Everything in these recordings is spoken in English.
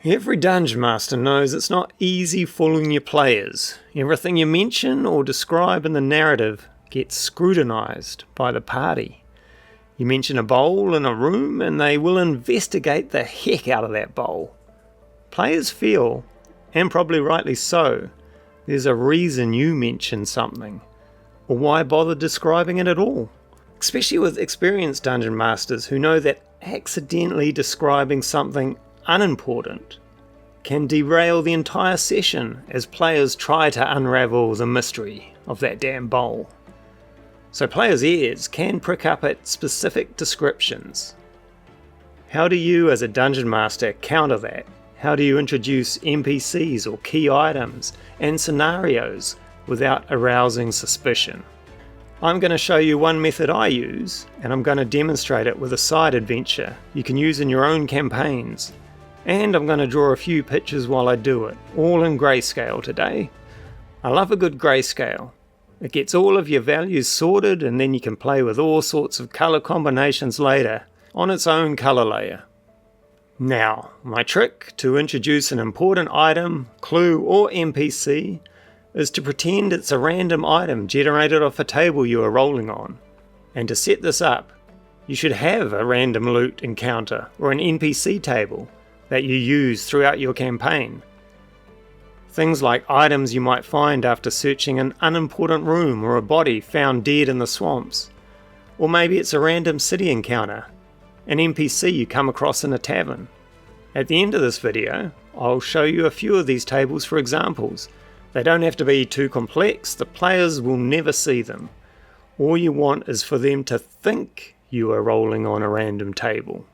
Every Dungeon Master knows it's not easy fooling your players. Everything you mention or describe in the narrative gets scrutinised by the party. You mention a bowl in a room and they will investigate the heck out of that bowl. Players feel, and probably rightly so, there's a reason you mention something. Or why bother describing it at all? Especially with experienced Dungeon Masters who know that accidentally describing something unimportant can derail the entire session as players try to unravel the mystery of that damn bowl. So players' ears can prick up at specific descriptions. How do you as a Dungeon Master counter that? How do you introduce NPCs or key items and scenarios without arousing suspicion? I'm going to show you one method I use, and I'm going to demonstrate it with a side adventure you can use in your own campaigns. And I'm going to draw a few pictures while I do it, all in Greyscale today. I love a good Greyscale. It gets all of your values sorted and then you can play with all sorts of colour combinations later on its own colour layer. Now, my trick to introduce an important item, clue or NPC is to pretend it's a random item generated off a table you are rolling on. And to set this up, you should have a random loot encounter or an NPC table that you use throughout your campaign. Things like items you might find after searching an unimportant room or a body found dead in the swamps. Or maybe it's a random city encounter, an NPC you come across in a tavern. At the end of this video, I'll show you a few of these tables for examples. They don't have to be too complex, the players will never see them. All you want is for them to think you are rolling on a random table.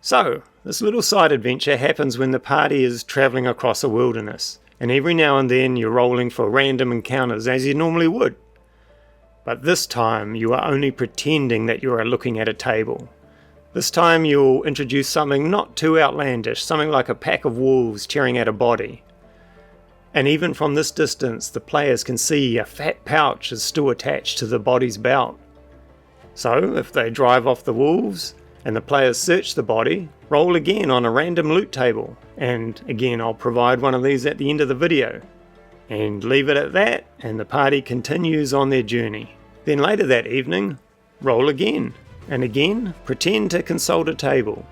So, this little side adventure happens when the party is travelling across a wilderness, and every now and then you're rolling for random encounters as you normally would. But this time you are only pretending that you are looking at a table. This time you'll introduce something not too outlandish, something like a pack of wolves tearing at a body. And even from this distance the players can see a fat pouch is still attached to the body's belt. So if they drive off the wolves and the players search the body, roll again on a random loot table, and again I'll provide one of these at the end of the video. And leave it at that, and the party continues on their journey. Then later that evening, roll again, and again pretend to consult a table.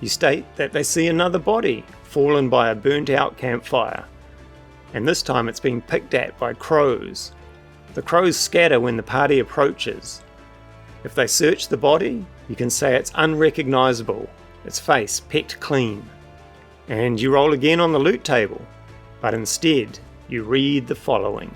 You state that they see another body, fallen by a burnt out campfire. And this time it's being picked at by crows. The crows scatter when the party approaches. If they search the body, you can say it's unrecognisable, its face pecked clean. And you roll again on the loot table, but instead you read the following.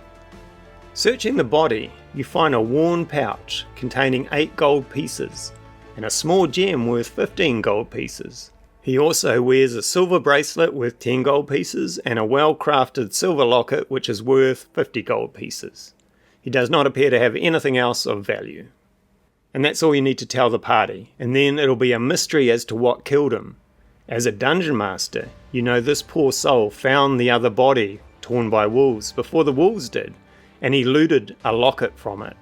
Searching the body, you find a worn pouch containing 8 gold pieces, and a small gem worth 15 gold pieces. He also wears a silver bracelet worth 10 gold pieces and a well-crafted silver locket which is worth 50 gold pieces. He does not appear to have anything else of value. And that's all you need to tell the party, and then it'll be a mystery as to what killed him. As a Dungeon Master, you know this poor soul found the other body torn by wolves before the wolves did, and he looted a locket from it.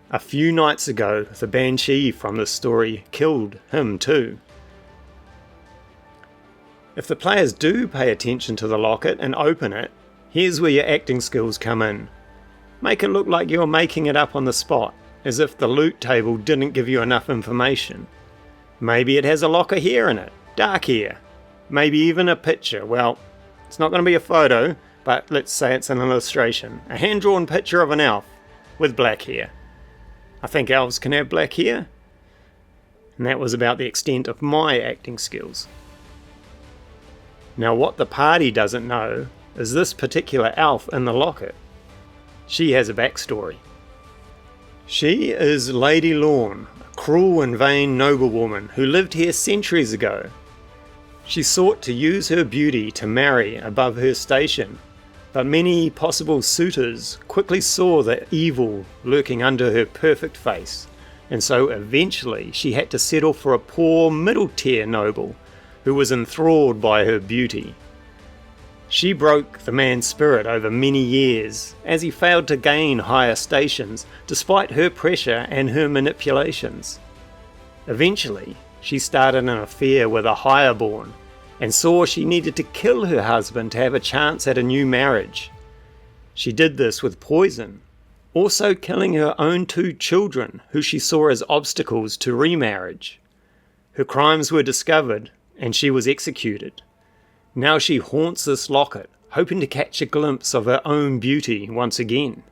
A few nights ago, the Banshee from this story killed him too. If the players do pay attention to the locket and open it, here's where your acting skills come in. Make it look like you're making it up on the spot, as if the loot table didn't give you enough information. Maybe it has a locker hair in it, dark hair. Maybe even a picture. Well, it's not going to be a photo, but let's say it's an illustration. A hand-drawn picture of an elf with black hair. I think elves can have black hair. And that was about the extent of my acting skills. Now what the party doesn't know is this particular elf in the locket. She has a backstory. She is Lady Lorne, a cruel and vain noblewoman who lived here centuries ago. She sought to use her beauty to marry above her station, but many possible suitors quickly saw the evil lurking under her perfect face, and so eventually she had to settle for a poor middle-tier noble who was enthralled by her beauty. She broke the man's spirit over many years, as he failed to gain higher stations despite her pressure and her manipulations. Eventually, she started an affair with a higher-born, and saw she needed to kill her husband to have a chance at a new marriage. She did this with poison, also killing her own 2 children who she saw as obstacles to remarriage. Her crimes were discovered and she was executed. Now she haunts this locket, hoping to catch a glimpse of her own beauty once again.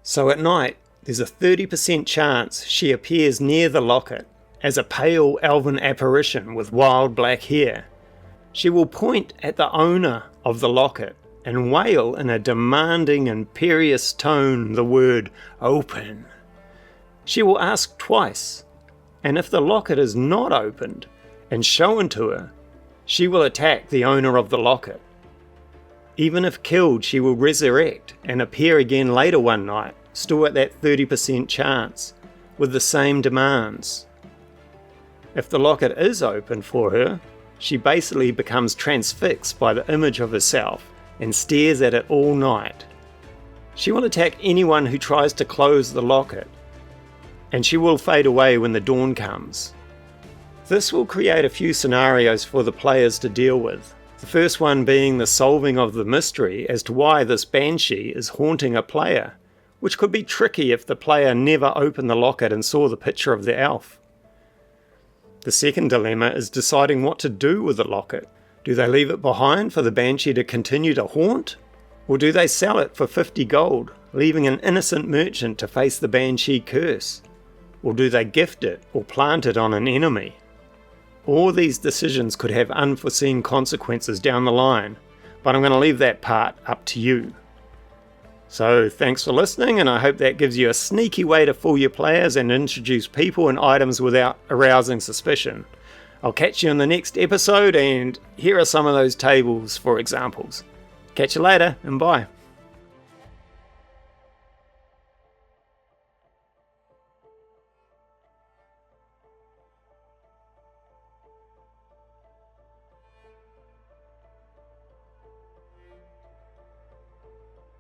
So at night, there's a 30% chance she appears near the locket as a pale elven apparition with wild black hair. She will point at the owner of the locket and wail in a demanding, imperious tone the word "open." She will ask twice, and if the locket is not opened and shown to her, she will attack the owner of the locket. Even if killed, she will resurrect and appear again later one night, still at that 30% chance, with the same demands. If the locket is open for her, she basically becomes transfixed by the image of herself and stares at it all night. She will attack anyone who tries to close the locket, and she will fade away when the dawn comes. This will create a few scenarios for the players to deal with. The first one being the solving of the mystery as to why this banshee is haunting a player, which could be tricky if the player never opened the locket and saw the picture of the elf. The second dilemma is deciding what to do with the locket. Do they leave it behind for the banshee to continue to haunt? Or do they sell it for 50 gold, leaving an innocent merchant to face the banshee curse? Or do they gift it or plant it on an enemy? All these decisions could have unforeseen consequences down the line, but I'm going to leave that part up to you. So thanks for listening, and I hope that gives you a sneaky way to fool your players and introduce people and items without arousing suspicion. I'll catch you in the next episode, and here are some of those tables for examples. Catch you later, and bye.